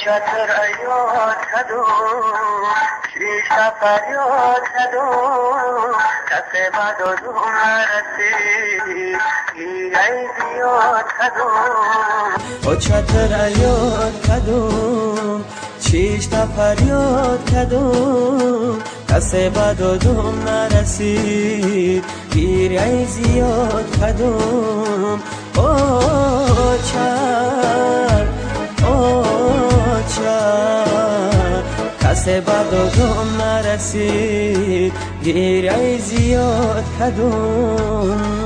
چتر یاد کدوم شیش نفر یاد کدوم کس بد و دوم نرسید گیره زیاد کدوم او چتر یاد کدوم شیش نفر یاد کدوم کس بد و دوم نرسید گیره زیاد کدوم او چتر کس بد و دوم نرسید گیره زیاد کدوم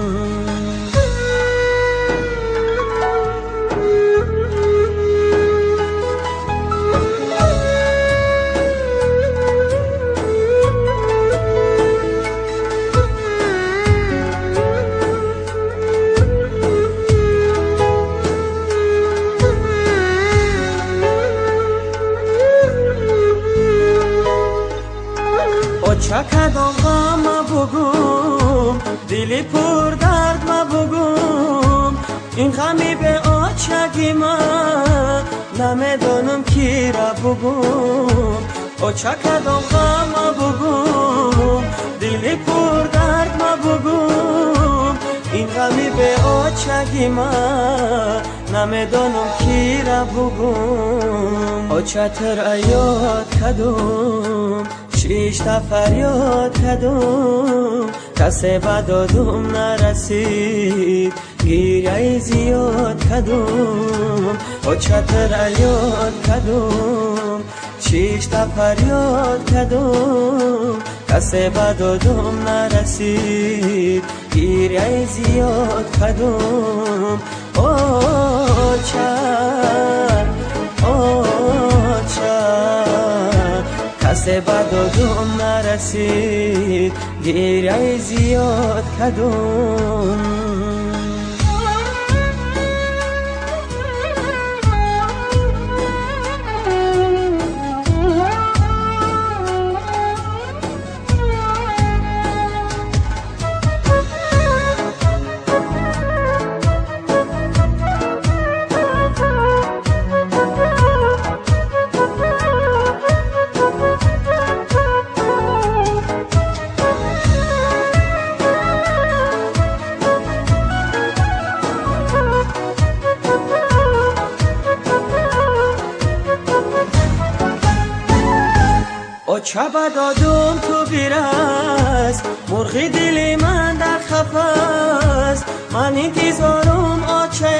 چکدام غم بگم دلی پر درد بگم این غمی به آچگی من نمیدانم کی را بگم او چکدام غم بگم دلی پر درد بگم این غمی به آچگی من نمیدانم کی را بگم او چتر یاد کدوم شیش نفر یاد کدوم کس بد و دوم نرسید گیره زیاد کدوم او چتر یاد کدوم شیش نفر یاد کدوم کس بد و دوم نرسید گیره زیاد کدوم او چتر کس بد و دوم نرسید گیره زیاد کدوم چه بدادم تو بیرست مرغی دلی من در خفست من انتظارم آچه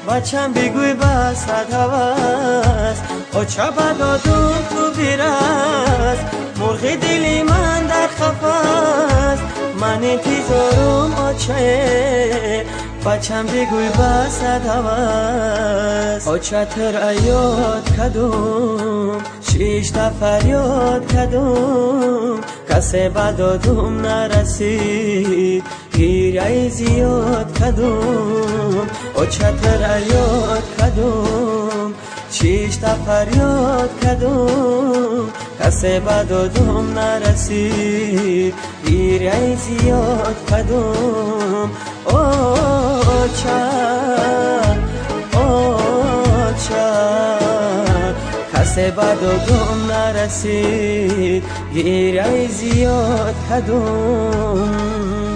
بچم بگوی بس هست او چه بدادم تو بیرست مرغی دلی من در خفست من انتظارم آچه بچم بگوی بس هست او چتر یاد کدوم شیش نفر یاد کدوم کس بد و دوم نرسید گیره زیاد کدوم او چتر یاد کدوم شیش نفر یاد کدوم کس بد و دوم نرسید گیره زیاد کدوم او چتر کس بد و دوم نرسید گیره زیاد کدوم